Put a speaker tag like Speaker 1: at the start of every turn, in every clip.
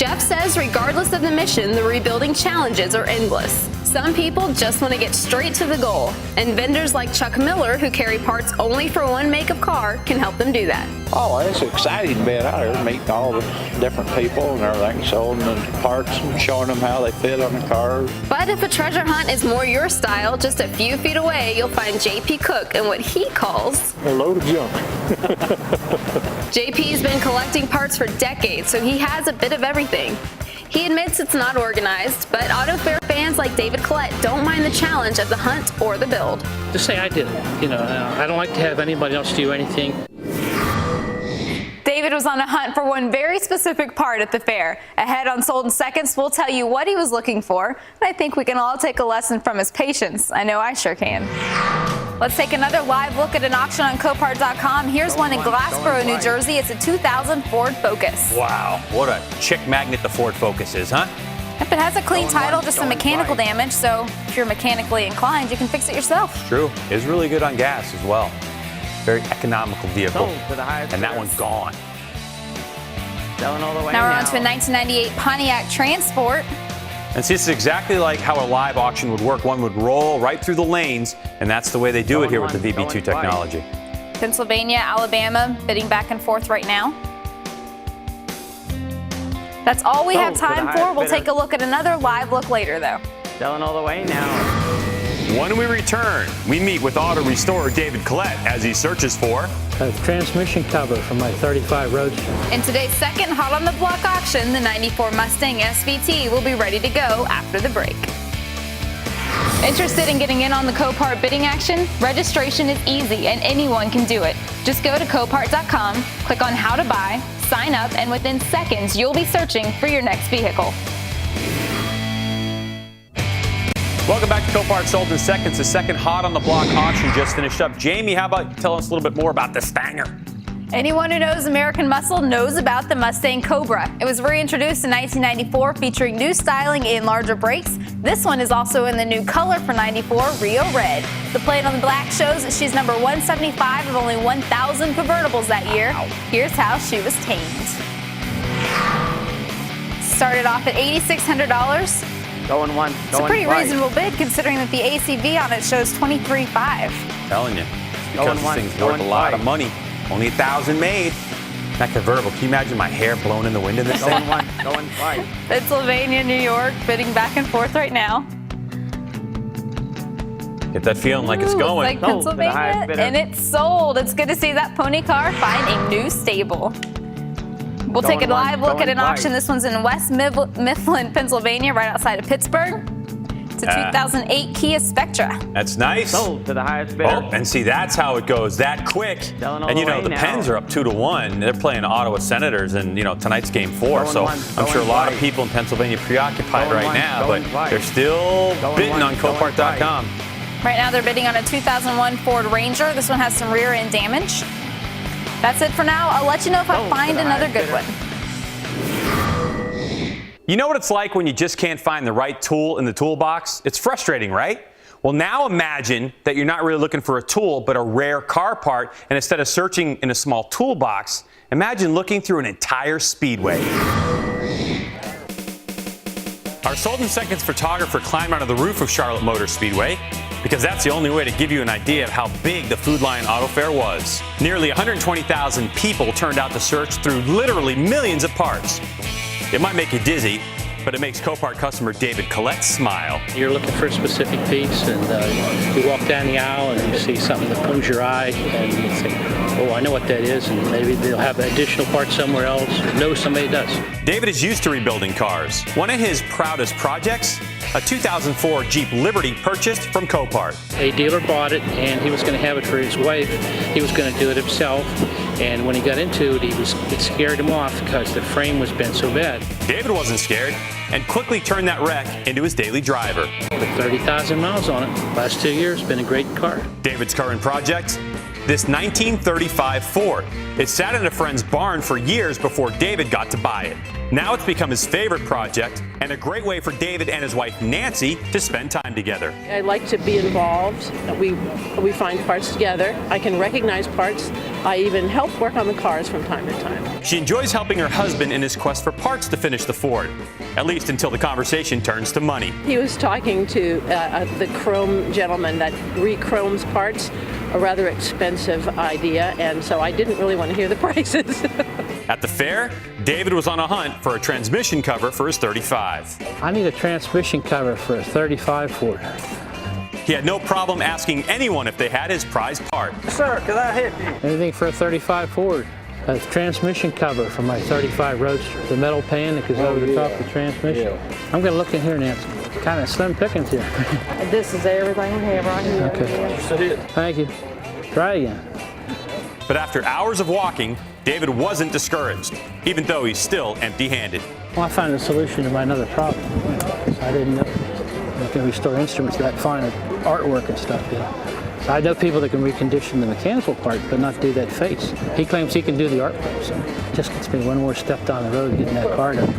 Speaker 1: Jeff says regardless of the mission, the rebuilding challenges are endless. Some people just want to get straight to the goal, and vendors like Chuck Miller, who carry parts only for one make of car, can help them do that.
Speaker 2: Oh, it's exciting being out here, meeting all the different people and everything, showing them the parts and showing them how they fit on the car.
Speaker 1: But if a treasure hunt is more your style, just a few feet away, you'll find JP Cook and what he calls
Speaker 3: a load of junk.
Speaker 1: JP's been collecting parts for decades, so he has a bit of everything. He admits it's not organized, but auto fair fans like David Collette don't mind the challenge of the hunt or the build.
Speaker 4: Just say I did it. You know, I don't like to have anybody else do anything.
Speaker 5: David was on a hunt for one very specific part at the fair. Ahead on Sold in Seconds, we'll tell you what he was looking for, and I think we can all take a lesson from his patience. I know I sure can. Let's take another live look at an auction on Copart.com. Here's one in Glassboro, New Jersey. It's a 2000 Ford Focus.
Speaker 6: Wow, what a chick magnet the Ford Focus is, huh?
Speaker 5: If it has a clean title, just some mechanical damage, so if you're mechanically inclined, you can fix it yourself.
Speaker 6: True, it's really good on gas as well. Very economical vehicle, and that one's gone.
Speaker 5: Now we're on to a 1998 Pontiac Transport.
Speaker 6: And see, this is exactly like how a live auction would work. One would roll right through the lanes, and that's the way they do it here with the VB2 technology.
Speaker 5: Pennsylvania, Alabama, bidding back and forth right now. That's all we have time for. We'll take a look at another live look later, though.
Speaker 7: Selling all the way now.
Speaker 6: When we return, we meet with auto restorer David Collette as he searches for
Speaker 4: A transmission cover for my 35 Roadster.
Speaker 5: In today's second Hot on the Block auction, the 94 Mustang SVT will be ready to go after the break. Interested in getting in on the Copart bidding action? Registration is easy and anyone can do it. Just go to Copart.com, click on How to Buy, sign up, and within seconds you'll be searching for your next vehicle.
Speaker 6: Welcome back to Copart Sold in Seconds. The second Hot on the Block auction just finished up. Jamie, how about telling us a little bit more about the Stanger?
Speaker 5: Anyone who knows American muscle knows about the Mustang Cobra. It was reintroduced in 1994, featuring new styling and larger brakes. This one is also in the new color for 94, Rio Red. The plate on the black shows that she's number 175 of only 1,000 convertibles that year. Here's how she was tamed. Started off at $8,600.
Speaker 7: Going one.
Speaker 5: It's a pretty reasonable bid considering that the ACV on it shows $23,500.
Speaker 6: Telling you, because this thing's worth a lot of money. Only 1,000 made. That convertible, can you imagine my hair blown in the wind in this thing?
Speaker 7: Going five.
Speaker 5: Pennsylvania, New York, bidding back and forth right now.
Speaker 6: Get that feeling like it's going.
Speaker 5: Like Pennsylvania, and it's sold. It's good to see that pony car find a new stable. We'll take a live look at an auction. This one's in West Mifflin, Pennsylvania, right outside of Pittsburgh. It's a 2008 Kia Spectra.
Speaker 6: That's nice.
Speaker 7: Sold to the highest bidder.
Speaker 6: Oh, and see, that's how it goes, that quick. And you know, the Pens are up 2-1. They're playing Ottawa Senators, and you know, tonight's game 4. So I'm sure a lot of people in Pennsylvania preoccupied right now, but they're still bidding on Copart.com.
Speaker 5: Right now, they're bidding on a 2001 Ford Ranger. This one has some rear end damage. That's it for now. I'll let you know if I find another good one.
Speaker 6: You know what it's like when you just can't find the right tool in the toolbox? It's frustrating, right? Well, now imagine that you're not really looking for a tool, but a rare car part, and instead of searching in a small toolbox, imagine looking through an entire speedway. Our Sold in Seconds photographer climbed onto the roof of Charlotte Motor Speedway, because that's the only way to give you an idea of how big the Food Lion Auto Fair was. Nearly 120,000 people turned out to search through literally millions of parts. It might make you dizzy, but it makes Copart customer David Collette smile.
Speaker 4: You're looking for a specific piece, and you walk down the aisle and you see something that pulls your eye, and you think, oh, I know what that is, and maybe they'll have additional parts somewhere else, or know somebody does.
Speaker 6: David is used to rebuilding cars. One of his proudest projects, a 2004 Jeep Liberty purchased from Copart.
Speaker 4: A dealer bought it, and he was going to have it for his wife. He was going to do it himself, and when he got into it, it scared him off because the frame was bent so bad.
Speaker 6: David wasn't scared and quickly turned that wreck into his daily driver.
Speaker 4: With 30,000 miles on it, last 2 years, been a great car.
Speaker 6: David's current project, this 1935 Ford. It sat in a friend's barn for years before David got to buy it. Now it's become his favorite project and a great way for David and his wife Nancy to spend time together.
Speaker 3: I like to be involved. We find parts together. I can recognize parts. I even help work on the cars from time to time.
Speaker 6: She enjoys helping her husband in his quest for parts to finish the Ford, at least until the conversation turns to money.
Speaker 3: He was talking to the chrome gentleman that re-chromes parts, a rather expensive idea, and so I didn't really want to hear the prices.
Speaker 6: At the fair, David was on a hunt for a transmission cover for his 35.
Speaker 4: I need a transmission cover for a 35 Ford.
Speaker 6: He had no problem asking anyone if they had his prized part.
Speaker 7: Sir, can I help you?
Speaker 4: Anything for a 35 Ford. A transmission cover for my 35 Roadster. The metal pan that goes over the top of the transmission. I'm going to look in here, Nancy. Kind of slim pickings here.
Speaker 3: This is everything we have right here.
Speaker 4: Okay. Thank you. Try again.
Speaker 6: But after hours of walking, David wasn't discouraged, even though he's still empty-handed.
Speaker 4: Well, I found a solution to my another problem. I didn't know you can restore instruments that fine at artwork and stuff. So I know people that can recondition the mechanical part, but not do that face. He claims he can do the artwork, so it just gets me one more step down the road getting that car done.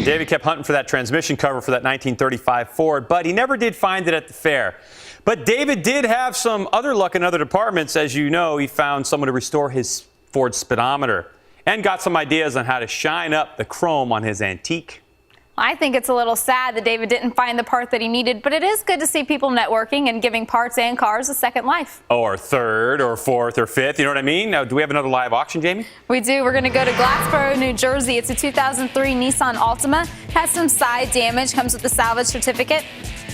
Speaker 6: David kept hunting for that transmission cover for that 1935 Ford, but he never did find it at the fair. But David did have some other luck in other departments. As you know, he found someone to restore his Ford speedometer and got some ideas on how to shine up the chrome on his antique.
Speaker 5: I think it's a little sad that David didn't find the part that he needed, but it is good to see people networking and giving parts and cars a second life.
Speaker 6: Or third, or fourth, or fifth, you know what I mean? Now, do we have another live auction, Jamie?
Speaker 5: We do. We're going to go to Glassboro, New Jersey. It's a 2003 Nissan Altima. Has some side damage, comes with a salvage certificate,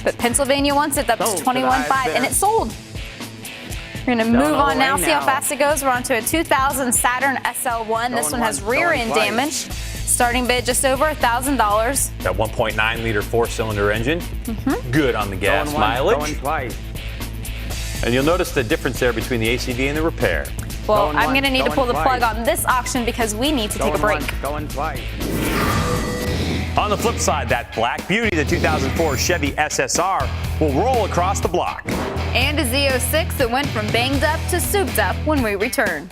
Speaker 5: but Pennsylvania wants it up to $21,500, and it sold. We're going to move on now, see how fast it goes. We're on to a 2000 Saturn SL1. This one has rear end damage. Starting bid just over $1,000.
Speaker 6: That 1.9 liter four-cylinder engine. Good on the gas mileage.
Speaker 7: Going twice.
Speaker 6: And you'll notice the difference there between the ACV and the repair.
Speaker 5: Well,
Speaker 7: Going
Speaker 5: I'm going to
Speaker 7: once,
Speaker 5: need to
Speaker 7: going
Speaker 5: pull the plug
Speaker 7: twice.
Speaker 5: on this auction because we need to take a
Speaker 7: Going
Speaker 5: break.
Speaker 7: once, going twice.
Speaker 6: On the flip side, that Black Beauty, the 2004 Chevy SSR, will roll across the block.
Speaker 5: And a Z06 that went from banged up to souped up when we return.